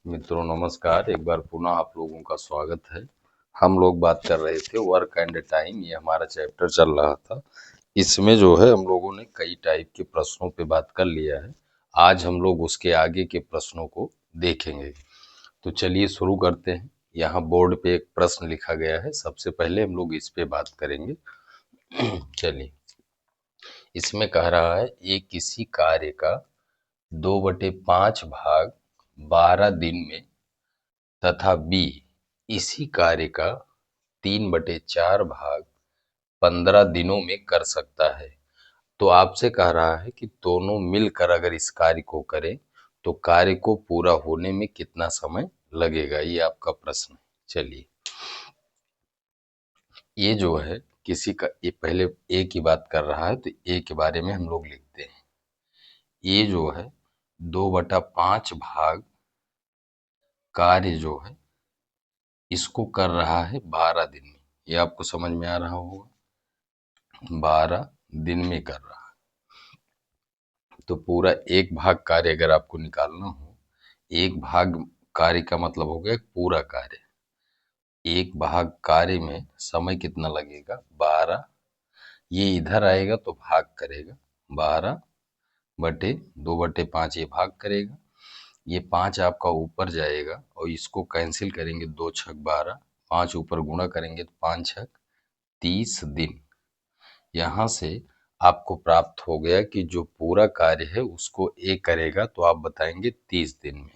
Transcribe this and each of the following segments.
मित्रों नमस्कार। एक बार पुनः आप लोगों का स्वागत है। हम लोग बात कर रहे थे वर्क एंड टाइम, ये हमारा चैप्टर चल रहा था। इसमें जो है हम लोगों ने कई टाइप के प्रश्नों पे बात कर लिया है। आज हम लोग उसके आगे के प्रश्नों को देखेंगे। तो चलिए शुरू करते हैं। यहाँ बोर्ड पे एक प्रश्न लिखा गया है, सबसे पहले हम लोग इस पे बात करेंगे। चलिए, इसमें कह रहा है ये किसी कार्य का 2/5 भाग 12 दिन में तथा बी इसी कार्य का 3/4 भाग 15 दिनों में कर सकता है। तो आपसे कह रहा है कि दोनों मिलकर अगर इस कार्य को करें तो कार्य को पूरा होने में कितना समय लगेगा, ये आपका प्रश्न है। चलिए, ये जो है किसी का, ये पहले ए की बात कर रहा है तो ए के बारे में हम लोग लिखते हैं। ये जो है 2/5 भाग कार्य जो है इसको कर रहा है 12 दिन में। ये आपको समझ में आ रहा होगा, 12 दिन में कर रहा है। तो पूरा एक भाग कार्य अगर आपको निकालना हो, एक भाग कार्य का मतलब हो गया पूरा कार्य। एक भाग कार्य में समय कितना लगेगा, 12। ये इधर आएगा तो भाग करेगा, 12/2/5 ये भाग करेगा। ये 5 आपका ऊपर जाएगा और इसको कैंसिल करेंगे, 2 छक 12, 5 ऊपर गुणा करेंगे तो 5 छक 30 दिन। यहाँ से आपको प्राप्त हो गया कि जो पूरा कार्य है उसको ए करेगा, तो आप बताएंगे 30 दिन में।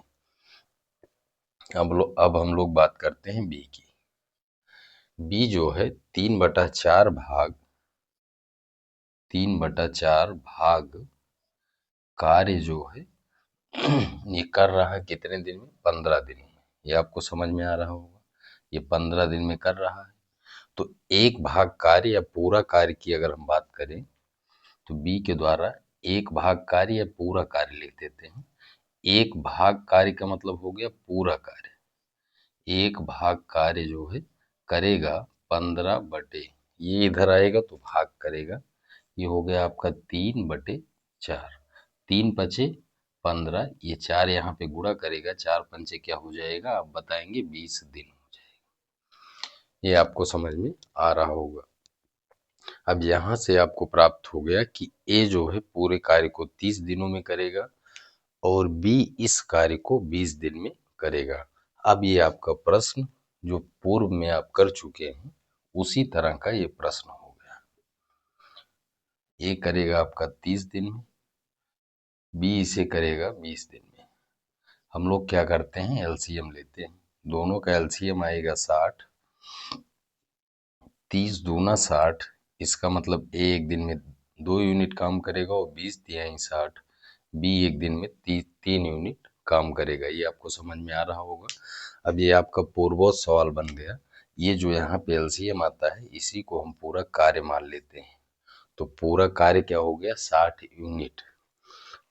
अब हम लोग बात करते हैं बी की। बी जो है 3/4 भाग कार्य जो है ये कर रहा है कितने दिन में, 15 दिन में। ये आपको समझ में आ रहा होगा, ये 15 दिन में कर रहा है। तो एक भाग कार्य या पूरा कार्य की अगर हम बात करें तो बी के द्वारा एक भाग कार्य या पूरा कार्य लिख देते हैं। एक भाग कार्य का मतलब हो गया पूरा कार्य। एक भाग कार्य जो है करेगा 15 बटे, ये इधर आएगा तो भाग करेगा, ये हो गया आपका 3/4। 3 × 5 = 15, ये 4 यहाँ पे गुणा करेगा, 4 × 5 क्या हो जाएगा, आप बताएंगे 20 दिन हो जाएगा। ये आपको समझ में आ रहा होगा। अब यहाँ से आपको प्राप्त हो गया कि ए जो है पूरे कार्य को 30 दिनों में करेगा और बी इस कार्य को 20 दिन में करेगा। अब ये आपका प्रश्न जो पूर्व में आप कर चुके हैं उसी तरह का ये प्रश्न हो गया। ए करेगा आपका 30 दिन में, बी इसे करेगा 20 दिन में। हम लोग क्या करते हैं, एलसीएम लेते हैं। दोनों का एलसीएम आएगा 60। 30 दूना 60, इसका मतलब ए एक दिन में 2 यूनिट काम करेगा और 20×3 = 60। बी एक दिन में 3 यूनिट काम करेगा। ये आपको समझ में आ रहा होगा। अब ये आपका पूर्वोक्त सवाल बन गया। ये जो यहाँ पे एलसीएम आता है इसी को हम पूरा कार्य मान लेते हैं। तो पूरा कार्य क्या हो गया, 60 यूनिट।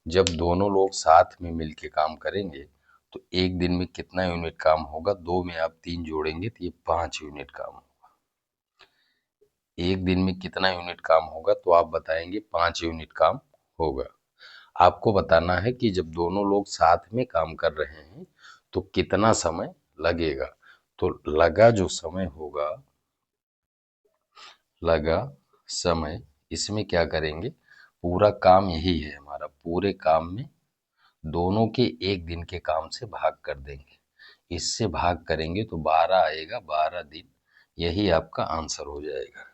जब दोनों लोग साथ में मिलके काम करेंगे तो एक दिन में कितना यूनिट काम होगा, 2 में आप 3 जोड़ेंगे तो ये 5 यूनिट काम होगा। एक दिन में कितना यूनिट काम होगा, तो आप बताएंगे 5 यूनिट काम होगा। आपको बताना है कि जब दोनों लोग साथ में काम कर रहे हैं तो कितना समय लगेगा। तो लगा समय, इसमें क्या करेंगे, पूरा काम यही है हमारा, पूरे काम में दोनों के एक दिन के काम से भाग कर देंगे। इससे भाग करेंगे तो 12 आएगा, 12 दिन। यही आपका आंसर हो जाएगा।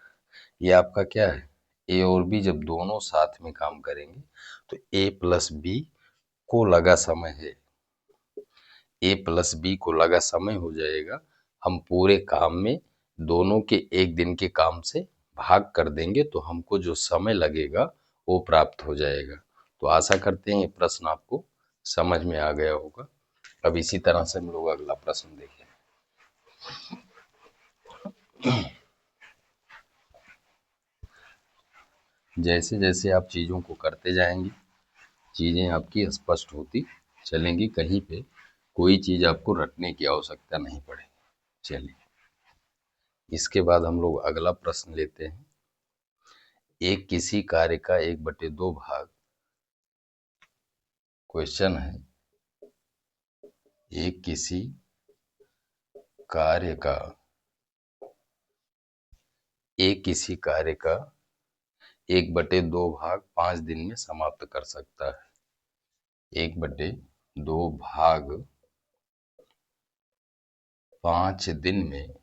ये आपका क्या है, ए और बी जब दोनों साथ में काम करेंगे तो ए प्लस बी को लगा समय है, ए प्लस बी को लगा समय हो जाएगा। हम पूरे काम में दोनों के एक दिन के काम से भाग कर देंगे तो हमको जो समय लगेगा वो प्राप्त हो जाएगा। तो आशा करते हैं ये प्रश्न आपको समझ में आ गया होगा। अब इसी तरह से हम लोग अगला प्रश्न देखें। जैसे जैसे आप चीज़ों को करते जाएंगे चीज़ें आपकी स्पष्ट होती चलेंगी, कहीं पे कोई चीज़ आपको रटने की आवश्यकता नहीं पड़ेगी। चलिए, इसके बाद हम लोग अगला प्रश्न लेते हैं। एक किसी कार्य का 1/2 भाग, क्वेश्चन है एक किसी कार्य का एक किसी कार्य का 1/2 भाग 5 दिन में समाप्त कर सकता है। 1/2 भाग 5 दिन में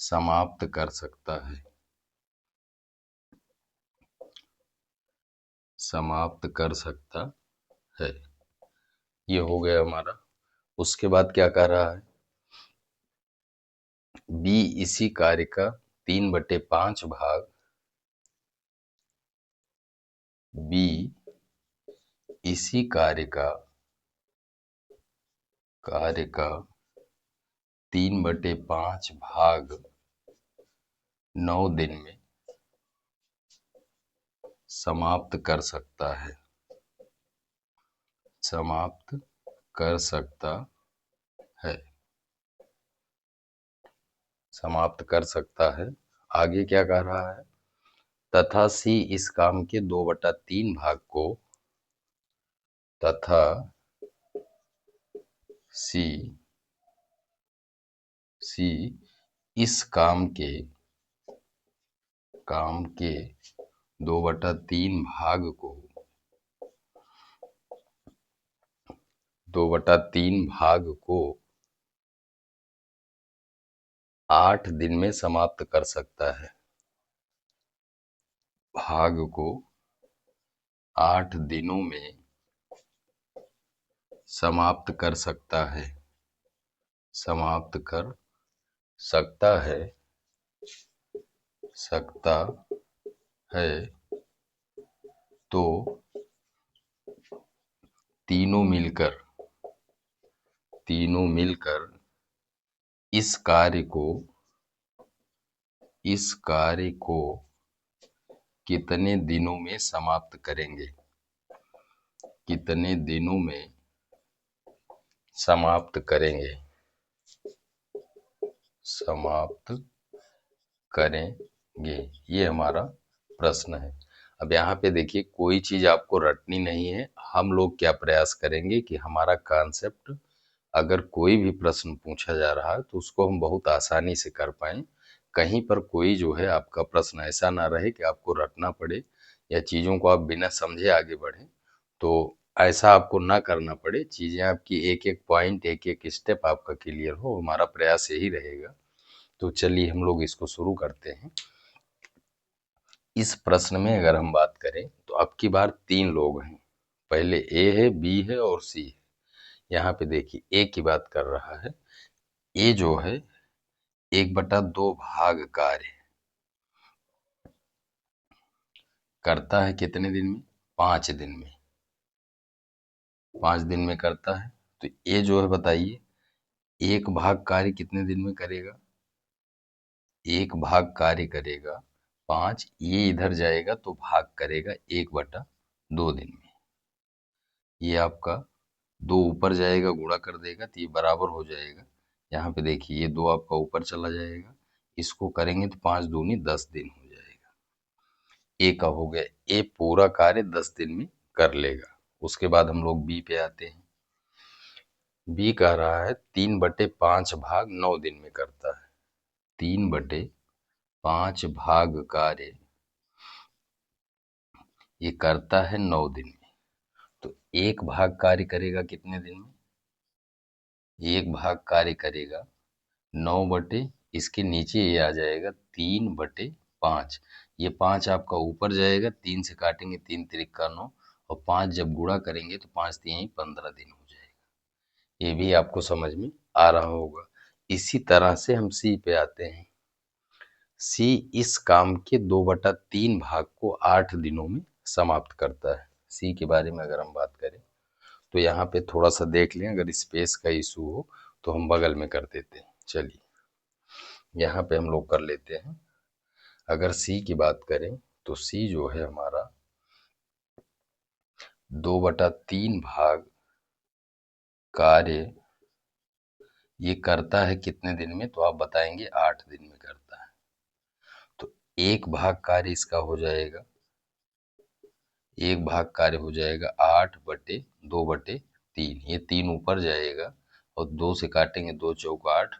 समाप्त कर सकता है। समाप्त कर सकता है। ये हो गया हमारा। उसके बाद क्या कह रहा है? बी इसी कार्य का 3/5 भाग बी इसी कार्य का 3/5 भाग 9 दिन में समाप्त कर सकता है। समाप्त कर सकता है। समाप्त कर सकता है। आगे क्या कह रहा है? तथा सी इस काम के 2/3 भाग को तथा सी इस काम के 2/3 भाग को 8 दिन में समाप्त कर सकता है। भाग को 8 दिनों में समाप्त कर सकता है। समाप्त कर सकता है। सकता है। तो तीनों मिलकर इस कार्य को कितने दिनों में समाप्त करेंगे? कितने दिनों में समाप्त करेंगे? समाप्त करेंगे। ये हमारा प्रश्न है। अब यहाँ पे देखिए, कोई चीज आपको रटनी नहीं है। हम लोग क्या प्रयास करेंगे कि हमारा कॉन्सेप्ट, अगर कोई भी प्रश्न पूछा जा रहा है तो उसको हम बहुत आसानी से कर पाएं। कहीं पर कोई जो है आपका प्रश्न ऐसा ना रहे कि आपको रटना पड़े या चीजों को आप बिना समझे आगे बढ़ें। तो ऐसा आपको ना करना पड़े। चीजें आपकी एक एक पॉइंट, एक एक स्टेप आपका क्लियर हो, हमारा प्रयास यही रहेगा। तो चलिए हम लोग इसको शुरू करते हैं। इस प्रश्न में अगर हम बात करें तो अब की बार 3 लोग हैं। पहले ए है, बी है और सी है। यहाँ पे देखिए, ए की बात कर रहा है। ए जो है 1/2 भाग कार्य करता है कितने दिन में? 5 दिन में। 5 दिन में करता है। तो ए जो है बताइए, 1 भाग कार्य कितने दिन में करेगा? 1 भाग कार्य करेगा 5। ये इधर जाएगा तो भाग करेगा 1/2 दिन में। ये आपका 2 ऊपर जाएगा, गुणा कर देगा तो ये बराबर हो जाएगा। यहाँ पे देखिए, ये 2 आपका ऊपर चला जाएगा। इसको करेंगे तो 5 दूनी 10 दिन हो जाएगा। ए का हो गया। ए पूरा कार्य 10 दिन में कर लेगा। उसके बाद हम लोग बी पे आते हैं। बी कह रहा है 3/5 भाग 9 दिन में करता है। 3/5 भाग कार्य ये करता है 9 दिन में। तो 1 भाग कार्य करेगा कितने दिन में? 1 भाग कार्य करेगा 9 इसके नीचे ये आ जाएगा 3/5। ये 5 आपका ऊपर जाएगा, 3 से काटेंगे 3 त्रिक का 9, और 5 जब गुणा करेंगे तो 5 3 15 दिन हो जाएगा। ये भी आपको समझ में आ रहा होगा। इसी तरह से हम सी पे आते हैं। सी इस काम के 2/3 भाग को 8 दिनों में समाप्त करता है। सी के बारे में अगर हम बात करें तो यहाँ पे थोड़ा सा देख लें, अगर स्पेस का इशू हो तो हम बगल में कर देते हैं। चलिए यहाँ पे हम लोग कर लेते हैं। अगर सी की बात करें तो सी जो है हमारा 2/3 भाग कार्य ये करता है कितने दिन में? तो आप बताएंगे 8 दिन में करता है। तो 1 भाग कार्य इसका हो जाएगा, 1 भाग कार्य हो जाएगा 8/2/5। 3, ये 3 ऊपर जाएगा और 2 से काटेंगे, 2 चौका 8,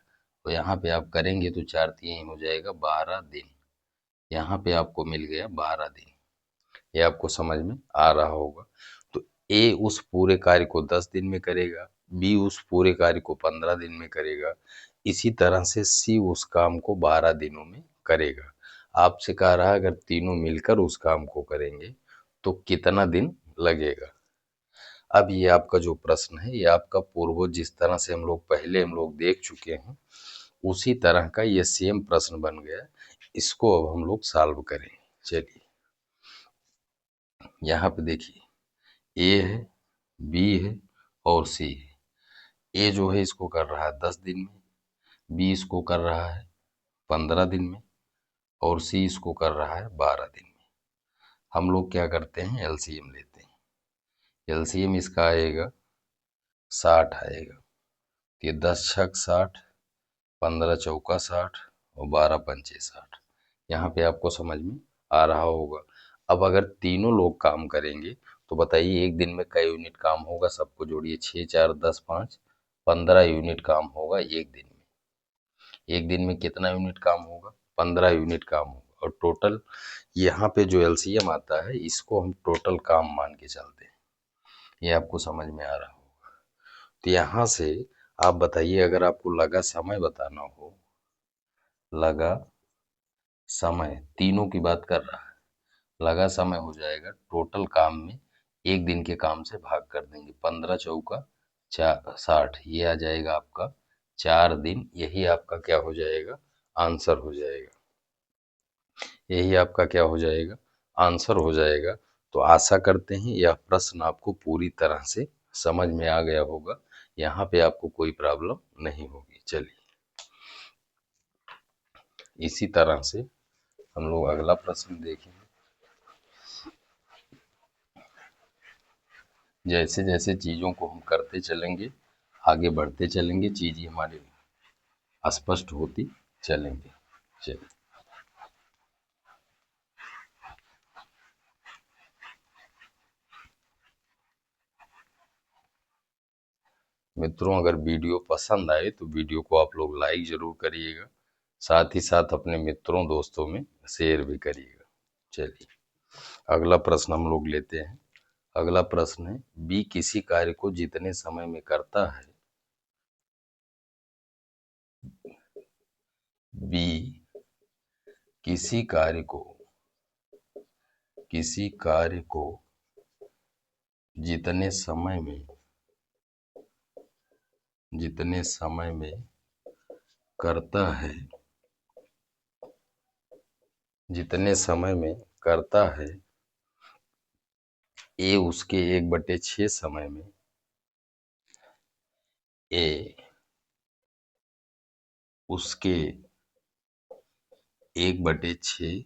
तो यहाँ पे आप करेंगे तो 4 3 हो जाएगा 12 दिन। यहाँ पे आपको मिल गया 12 दिन। ये आपको समझ में आ रहा होगा। तो ए उस पूरे कार्य को 10 दिन में करेगा, बी उस पूरे कार्य को 15 दिन में करेगा, इसी तरह से सी उस काम को 12 दिनों में करेगा। आपसे कह रहा है अगर तीनों मिलकर उस काम को करेंगे तो कितना दिन लगेगा। अब ये आपका जो प्रश्न है ये आपका पूर्वज जिस तरह से हम लोग देख चुके हैं उसी तरह का ये सेम प्रश्न बन गया। इसको अब हम लोग सॉल्व करेंगे। चलिए यहाँ पे देखिए ए है, बी है और सी है। ए जो है इसको कर रहा है 10 दिन में, बी इसको कर रहा है 15 दिन में और सी इसको कर रहा है 12 दिन में। हम लोग क्या करते हैं, एलसीएम लेते हैं। एलसीएम इसका आएगा 60 आएगा। ये 10 छक 60, 15 चौका 60 और 12 पंचे 60। यहाँ पे आपको समझ में आ रहा होगा। अब अगर तीनों लोग काम करेंगे तो बताइए एक दिन में कई यूनिट काम होगा, सबको जोड़िए 6 4 10 5, 15 यूनिट काम होगा एक दिन में। एक दिन में कितना यूनिट काम होगा, 15 यूनिट काम होगा। और टोटल यहाँ पे जो एलसीएम आता है इसको हम टोटल काम मान के चलते हैं। ये आपको समझ में आ रहा होगा। तो यहाँ से आप बताइए अगर आपको लगा समय बताना हो, लगा समय तीनों की बात कर रहा है, लगा समय हो जाएगा टोटल काम में एक दिन के काम से भाग कर देंगे। 15 चौका 60, ये आ जाएगा आपका 4 दिन। यही आपका क्या हो जाएगा, आंसर हो जाएगा। यही आपका क्या हो जाएगा, आंसर हो जाएगा। तो आशा करते हैं यह प्रश्न आपको पूरी तरह से समझ में आ गया होगा। यहाँ पे आपको कोई प्रॉब्लम नहीं होगी। चलिए इसी तरह से हम लोग अगला प्रश्न देखेंगे। जैसे जैसे चीज़ों को हम करते चलेंगे, आगे बढ़ते चलेंगे, चीज़ें हमारे स्पष्ट होती चलेंगे। चलिए मित्रों, अगर वीडियो पसंद आए तो वीडियो को आप लोग लाइक जरूर करिएगा, साथ ही साथ अपने मित्रों दोस्तों में शेयर भी करिएगा। चलिए अगला प्रश्न हम लोग लेते हैं। अगला प्रश्न है, बी किसी कार्य को जितने समय में करता है, बी किसी कार्य को जितने समय में करता है, जितने समय में करता है, ए उसके 1/6 समय में, ए उसके 1/6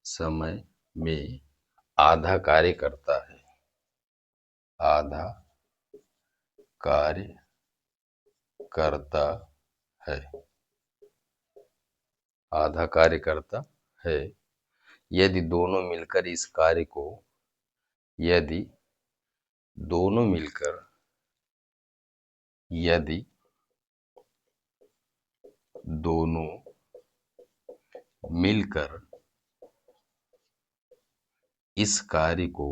समय में आधा कार्य करता है, आधा कार्य करता है, आधा कार्य करता है। यदि दोनों मिलकर इस कार्य को, यदि दोनों मिलकर, यदि दोनों मिलकर इस कार्य को,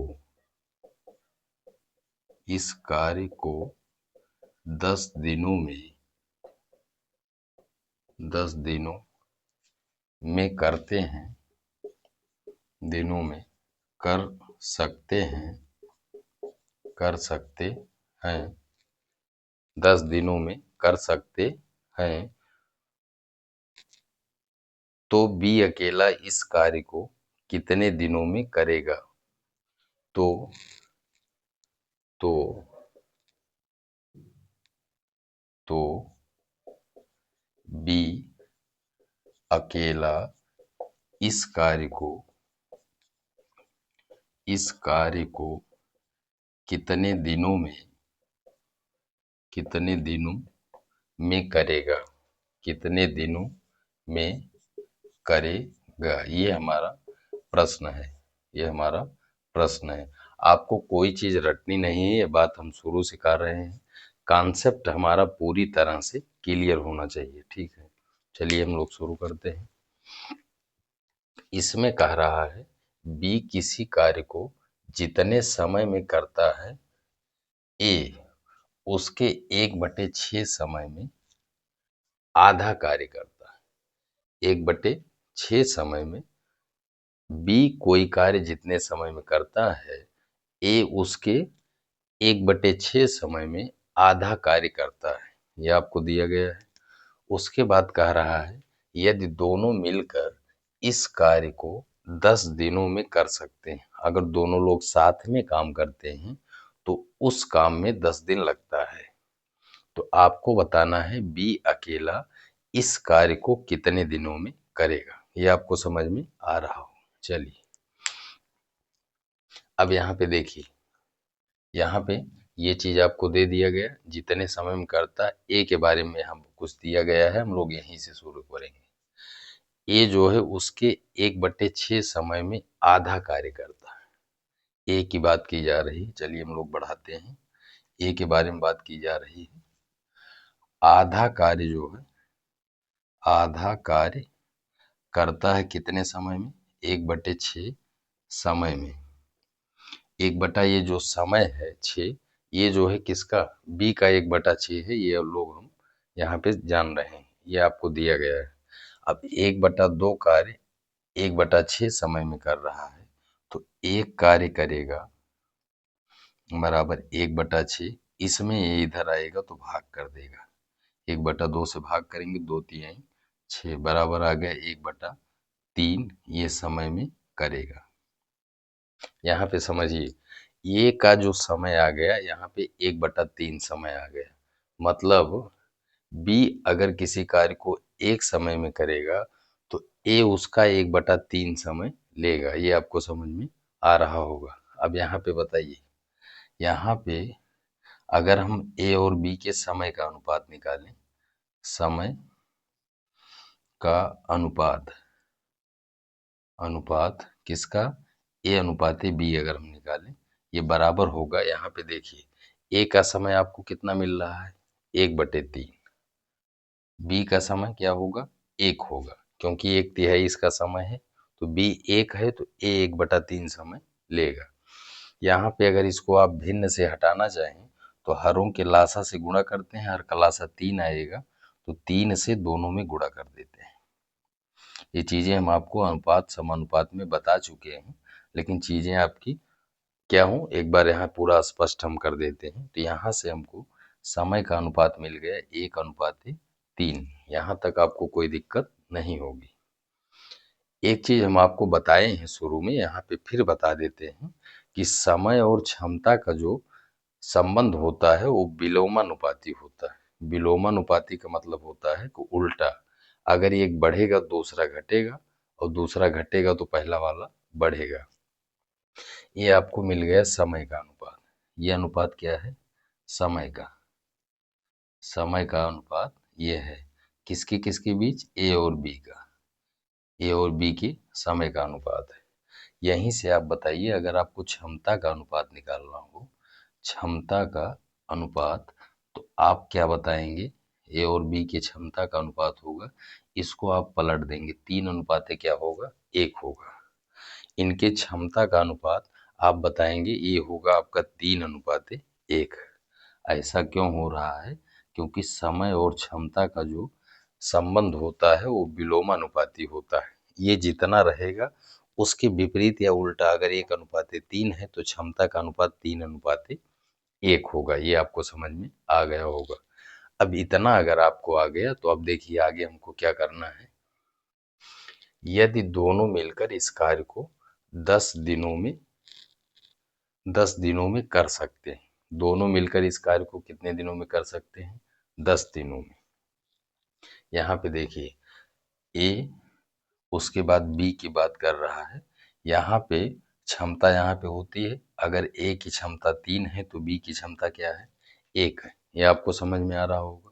इस कार्य को 10 दिनों में, 10 दिनों में करते हैं, दिनों में कर सकते हैं, कर सकते हैं, 10 दिनों में कर सकते हैं, तो बी अकेला इस कार्य को कितने दिनों में करेगा। तो तो तो बी अकेला इस कार्य को, इस कार्य को कितने दिनों में, कितने दिनों में करेगा, कितने दिनों में करेगा। ये हमारा प्रश्न है, ये हमारा प्रश्न है। आपको कोई चीज रटनी नहीं है, ये बात हम शुरू से कर रहे हैं। कॉन्सेप्ट हमारा पूरी तरह से क्लियर होना चाहिए, ठीक है। चलिए हम लोग शुरू करते हैं। इसमें कह रहा है बी किसी कार्य को जितने समय में करता है ए उसके 1/6 समय में आधा कार्य करता है। 1/6 समय में बी कोई कार्य जितने समय में करता है ए उसके 1/6 समय में आधा कार्य करता है। यह आपको दिया गया है। उसके बाद कह रहा है यदि दोनों मिलकर इस कार्य को 10 दिनों में कर सकते हैं। अगर दोनों लोग साथ में काम करते हैं तो उस काम में 10 दिन लगता है। तो आपको बताना है बी अकेला इस कार्य को कितने दिनों में करेगा। ये आपको समझ में आ रहा हो। चलिए अब यहाँ पे देखिए, यहाँ पे ये चीज आपको दे दिया गया जितने समय में करता है। ए के बारे में हम कुछ दिया गया है, हम लोग यहीं से शुरू करेंगे। ए जो है उसके 1/6 समय में आधा कार्य करता है। ए की बात की जा रही है। चलिए हम लोग बढ़ाते हैं। ए के बारे में बात की जा रही है। आधा कार्य जो है, आधा कार्य करता है कितने समय में? 1/6 समय में। 1 बटा ये जो समय है 6, ये जो है किसका? बी का 1/6 है। ये लोग हम यहाँ पे जान रहे हैं, ये आपको दिया गया है। अब 1/2 कार्य 1/6 समय में कर रहा है, तो एक कार्य करेगा बराबर 1/6। इसमें ये इधर आएगा तो भाग कर देगा। 1/2 से भाग करेंगे, 2×3=6 बराबर आ गया 1/3। ये समय में करेगा। यहाँ पे समझिए, ये का जो समय आ गया यहाँ पे 1/3 समय आ गया। मतलब बी अगर किसी कार्य को एक समय में करेगा तो ए उसका 1/3 समय लेगा। ये आपको समझ में आ रहा होगा। अब यहाँ पे बताइए, यहाँ पे अगर हम ए और बी के समय का अनुपात निकालें, समय का अनुपात, अनुपात किसका? ए अनुपात बी अगर हम निकालें, ये बराबर होगा। यहाँ पे देखिए ए का समय आपको कितना मिल रहा है? 1/3। बी का समय क्या होगा? 1 होगा, क्योंकि 1/3 इसका समय है। तो बी 1 है तो ए 1/3 समय लेगा। यहाँ पे अगर इसको आप भिन्न से हटाना चाहें तो हरों के लासा से गुणा करते हैं, हर का लासा 3 आएगा, तो 3 से दोनों में गुणा कर देते हैं। ये चीजें हम आपको अनुपात समानुपात में बता चुके हैं, लेकिन चीजें आपकी क्या हो, एक बार यहाँ पूरा स्पष्ट हम कर देते हैं। तो यहाँ से हमको समय का अनुपात मिल गया 1/3। यहाँ तक आपको कोई दिक्कत नहीं होगी। एक चीज हम आपको बताए हैं शुरू में, यहाँ पे फिर बता देते हैं कि समय और क्षमता का जो संबंध होता है वो विलोमानुपाती होता है। विलोमानुपाती का मतलब होता है कि उल्टा, अगर एक बढ़ेगा तो दूसरा घटेगा, और दूसरा घटेगा तो पहला वाला बढ़ेगा। ये आपको मिल गया समय का अनुपात। ये अनुपात क्या है? समय का, समय का अनुपात ये है किसके किसके बीच? ए और बी का। ए और बी के समय का अनुपात है। यहीं से आप बताइए, अगर आपको क्षमता का अनुपात निकालना हो, क्षमता का अनुपात, तो आप क्या बताएंगे? ए और बी की क्षमता का अनुपात होगा, इसको आप पलट देंगे, 3 अनुपात क्या होगा? 1 होगा। इनके क्षमता का अनुपात आप बताएंगे, ये होगा आपका 3:1। ऐसा क्यों हो रहा है? क्योंकि समय और क्षमता का जो संबंध होता है वो विलोमानुपाती होता है। ये जितना रहेगा उसके विपरीत या उल्टा, अगर 1:3 है तो क्षमता का अनुपात 3:1 होगा। ये आपको समझ में आ गया होगा। अब इतना अगर आपको आ गया तो अब देखिए आगे हमको क्या करना है। यदि दोनों मिलकर इस कार्य को 10 दिनों में 10 दिनों में कर सकते हैं। दोनों मिलकर इस कार्य को कितने दिनों में कर सकते हैं? 10 दिनों में। यहाँ पे देखिए ए, उसके बाद बी की बात कर रहा है। यहाँ पे क्षमता यहाँ पे होती है, अगर ए की क्षमता 3 है तो बी की क्षमता क्या है? 1 है। ये आपको समझ में आ रहा होगा।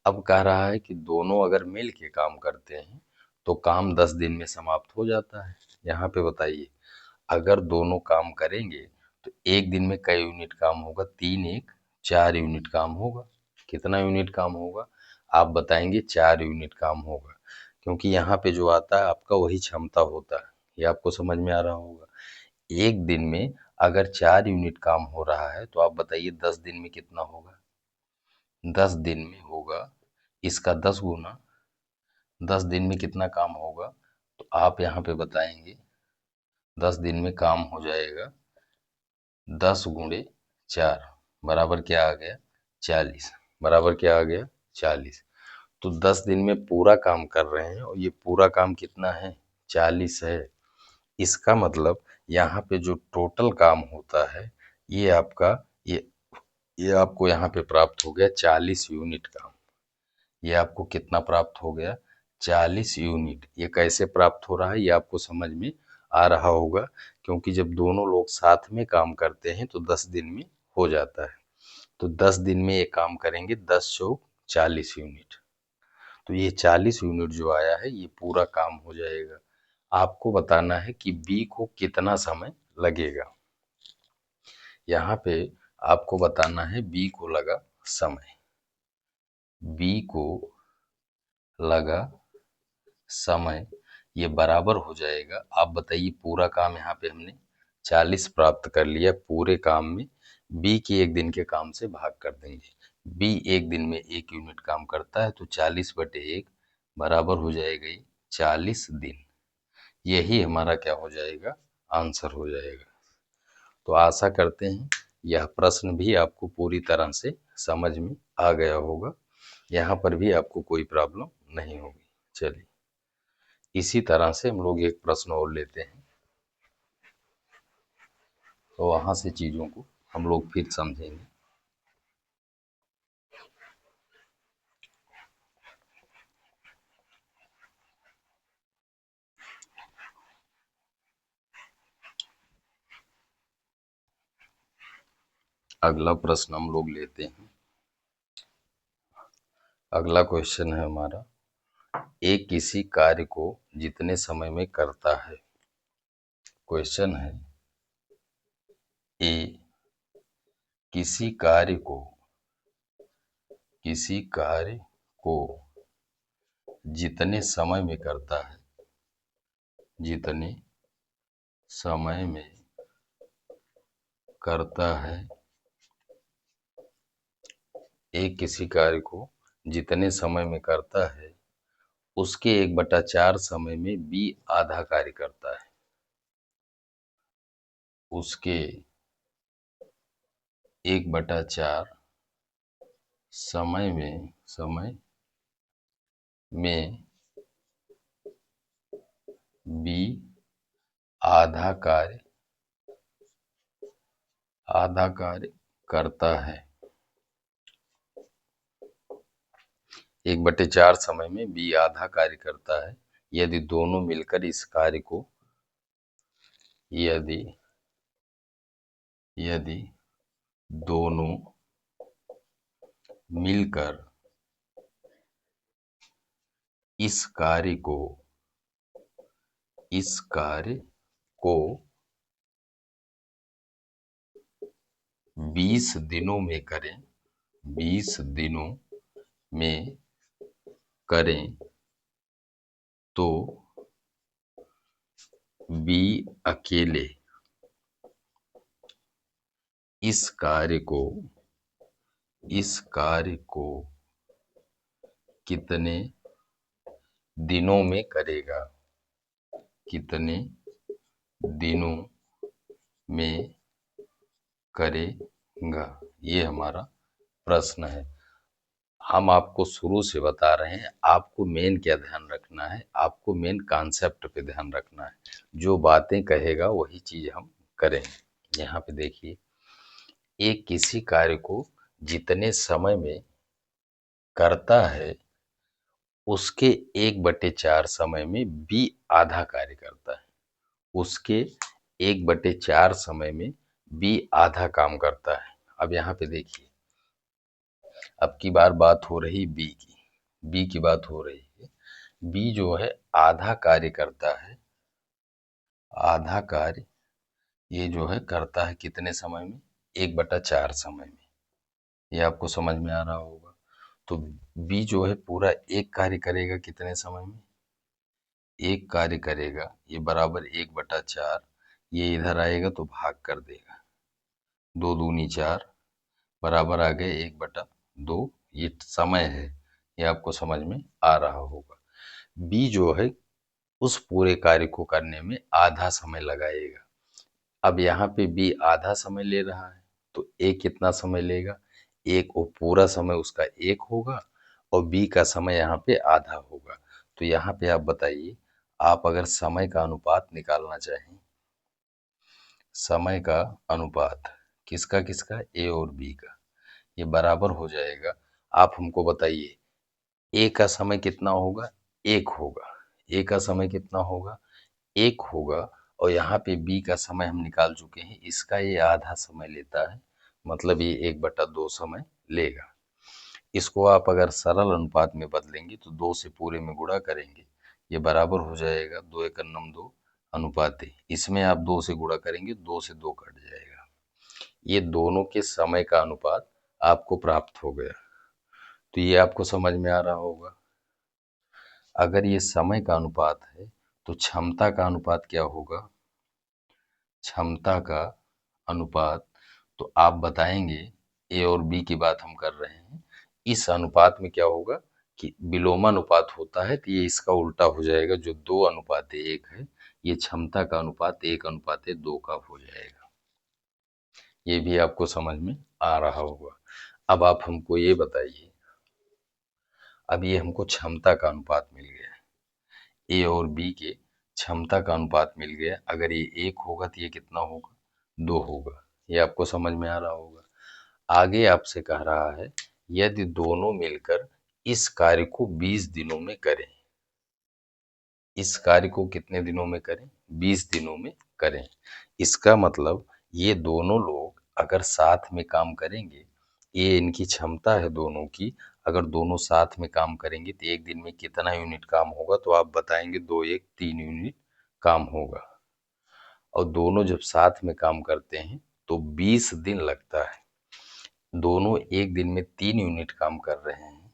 अब कह रहा है कि दोनों अगर मिल के काम करते हैं तो काम 10 दिन में समाप्त हो जाता है। यहाँ पे बताइए, अगर दोनों काम करेंगे तो एक दिन में कई यूनिट काम होगा? 3 एक 4 यूनिट काम होगा। कितना यूनिट काम होगा? आप बताएंगे 4 यूनिट काम होगा, क्योंकि यहाँ पे जो आता है आपका वही क्षमता होता है। ये आपको समझ में आ रहा होगा। एक दिन में अगर 4 यूनिट काम हो रहा है तो आप बताइए 10 दिन में कितना होगा? 10 दिन में होगा इसका 10 गुना। 10 दिन में कितना काम होगा? तो आप यहाँ पे बताएंगे 10 दिन में काम हो जाएगा 10 गुणे 4 बराबर क्या आ गया? 40। बराबर क्या आ गया? 40। तो 10 दिन में पूरा काम कर रहे हैं और ये पूरा काम कितना है? 40 है। इसका मतलब यहाँ पे जो टोटल काम होता है ये आपका ये आपको यहाँ पे प्राप्त हो गया 40 यूनिट काम। ये आपको कितना प्राप्त हो गया? 40 यूनिट। ये कैसे प्राप्त हो रहा है ये आपको समझ में आ रहा होगा, क्योंकि जब दोनों लोग साथ में काम करते हैं तो 10 दिन में हो जाता है। तो 10 दिन में ये काम करेंगे 10 चौक 40 यूनिट। तो ये 40 यूनिट जो आया है ये पूरा काम हो जाएगा। आपको बताना है कि बी को कितना समय लगेगा। यहाँ पे आपको बताना है बी को लगा समय। बी को लगा समय ये बराबर हो जाएगा। आप बताइए पूरा काम यहाँ पे हमने 40 प्राप्त कर लिया। पूरे काम में बी की एक दिन के काम से भाग कर देंगे। बी एक दिन में 1 यूनिट काम करता है तो 40/1 बराबर हो जाएगा ये 40 दिन। यही हमारा क्या हो जाएगा? आंसर हो जाएगा। तो आशा करते हैं यह प्रश्न भी आपको पूरी तरह से समझ में आ गया होगा। यहाँ पर भी आपको कोई प्रॉब्लम नहीं होगी। चलिए इसी तरह से हम लोग एक प्रश्न और लेते हैं, तो वहाँ से चीज़ों को हम लोग फिर समझेंगे। अगला प्रश्न हम लोग लेते हैं। अगला क्वेश्चन है हमारा, ए किसी कार्य को जितने समय में करता है। क्वेश्चन है ए किसी कार्य को जितने समय में करता है, जितने समय में करता है। ए किसी कार्य को जितने समय में करता है उसके 1/4 समय में बी आधा कार्य करता है। उसके 1/4 समय में बी आधा कार्य करता है। 1/4 समय में बी आधा कार्य करता है यदि दोनों मिलकर इस कार्य को यदि दोनों मिलकर इस कार्य को 20 दिनों में करें, 20 दिनों में करें तो बी अकेले इस कार्य को कितने दिनों में करेगा? कितने दिनों में करेगा? ये हमारा प्रश्न है। हम आपको शुरू से बता रहे हैं, आपको मेन क्या ध्यान रखना है? आपको मेन कॉन्सेप्ट पे ध्यान रखना है। जो बातें कहेगा वही चीज हम करेंगे। यहाँ पे देखिए, एक किसी कार्य को जितने समय में करता है उसके 1/4 समय में बी आधा कार्य करता है। उसके 1/4 समय में बी आधा काम करता है। अब यहाँ पे देखिए, अब की बार बात हो रही बी की बात हो रही है। बी जो है आधा कार्य करता है, आधा कार्य ये जो है करता है कितने समय में, 1/4 समय में। ये आपको समझ में आ रहा होगा। तो बी जो है पूरा एक कार्य करेगा कितने समय में, एक कार्य करेगा, ये बराबर 1/4, ये इधर आएगा तो भाग कर देगा, 2 दूनी 4 बराबर आ गए 1/2। ये समय है, ये आपको समझ में आ रहा होगा। बी जो है उस पूरे कार्य को करने में आधा समय लगाएगा। अब यहाँ पे बी आधा समय ले रहा है, तो ए कितना समय लेगा, एक वो पूरा समय उसका एक होगा और बी का समय यहाँ पे आधा होगा। तो यहाँ पे आप बताइए, आप अगर समय का अनुपात निकालना चाहें, समय का अनुपात किसका किसका, ए और बी का, ये बराबर हो जाएगा। आप हमको बताइए, ए का समय कितना होगा, एक होगा, ए का समय कितना होगा, एक होगा। और यहाँ पे बी का समय हम निकाल चुके हैं, इसका ये आधा समय लेता है, मतलब ये 1/2 समय लेगा। इसको आप अगर सरल अनुपात में बदलेंगे तो 2 से पूरे में गुणा करेंगे, ये बराबर हो जाएगा 2 × 2 अनुपात। इसमें आप 2 से गुणा करेंगे, 2 से 2 कट जाएगा। ये दोनों के समय का अनुपात आपको प्राप्त हो गया। तो ये आपको समझ में आ रहा होगा। अगर ये समय का अनुपात है तो क्षमता का अनुपात क्या होगा, क्षमता का अनुपात, तो आप बताएंगे, ए और बी की बात हम कर रहे हैं, इस अनुपात में क्या होगा कि विलोमानुपात होता है, तो ये इसका उल्टा हो जाएगा, जो 2:1 है, ये क्षमता का अनुपात 1:2 का हो जाएगा। ये भी आपको समझ में आ रहा होगा। अब आप हमको ये बताइए, अब ये हमको क्षमता का अनुपात मिल गया, ए और बी के क्षमता का अनुपात मिल गया। अगर ये 1 होगा तो ये कितना होगा, 2 होगा। ये आपको समझ में आ रहा होगा। आगे आपसे कह रहा है, यदि दोनों मिलकर इस कार्य को 20 दिनों में करें, इस कार्य को कितने दिनों में करें, 20 दिनों में करें। इसका मतलब ये दोनों लोग अगर साथ में काम करेंगे, ये इनकी क्षमता है दोनों की, अगर दोनों साथ में काम करेंगे तो एक दिन में कितना यूनिट काम होगा, तो आप बताएंगे 2 × 1 = 3 यूनिट काम होगा। और दोनों जब साथ में काम करते हैं तो 20 दिन लगता है। दोनों एक दिन में 3 यूनिट काम कर रहे हैं,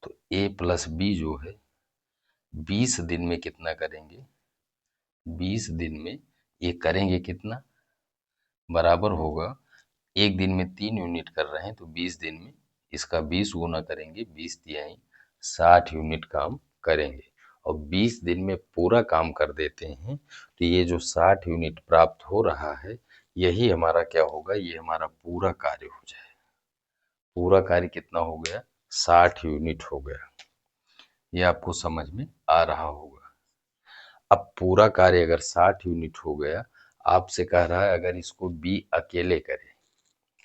तो ए प्लस बी जो है 20 दिन में कितना करेंगे, 20 दिन में ये करेंगे कितना, बराबर होगा, एक दिन में 3 यूनिट कर रहे हैं तो 20 दिन में इसका 20 गुना करेंगे, 20×3 = 60 यूनिट काम करेंगे। और 20 दिन में पूरा काम कर देते हैं तो ये जो 60 यूनिट प्राप्त हो रहा है, यही हमारा क्या होगा, ये हमारा पूरा कार्य हो जाएगा। पूरा कार्य कितना हो गया, 60 यूनिट हो गया। ये आपको समझ में आ रहा होगा। अब पूरा कार्य अगर 60 यूनिट हो गया, आपसे कह रहा है अगर इसको बी अकेले करे,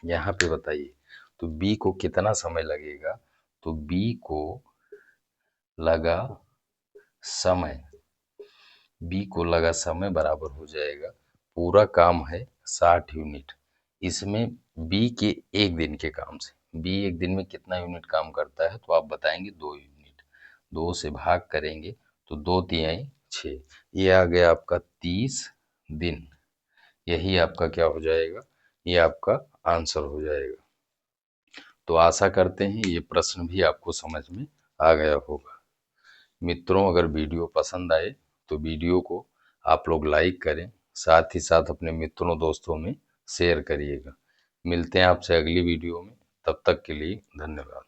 यहाँ पे बताइए, तो बी को कितना समय लगेगा, तो बी को लगा समय, बी को लगा समय बराबर हो जाएगा, पूरा काम है 60 यूनिट, इसमें बी के एक दिन के काम से, बी एक दिन में कितना यूनिट काम करता है, तो आप बताएंगे 2 यूनिट। 2 से भाग करेंगे तो 2×3 = 6, ये आ गया आपका 30 दिन। यही आपका क्या हो जाएगा, ये आपका आंसर हो जाएगा। तो आशा करते हैं ये प्रश्न भी आपको समझ में आ गया होगा। मित्रों, अगर वीडियो पसंद आए तो वीडियो को आप लोग लाइक करें, साथ ही साथ अपने मित्रों दोस्तों में शेयर करिएगा। मिलते हैं आपसे अगली वीडियो में, तब तक के लिए धन्यवाद।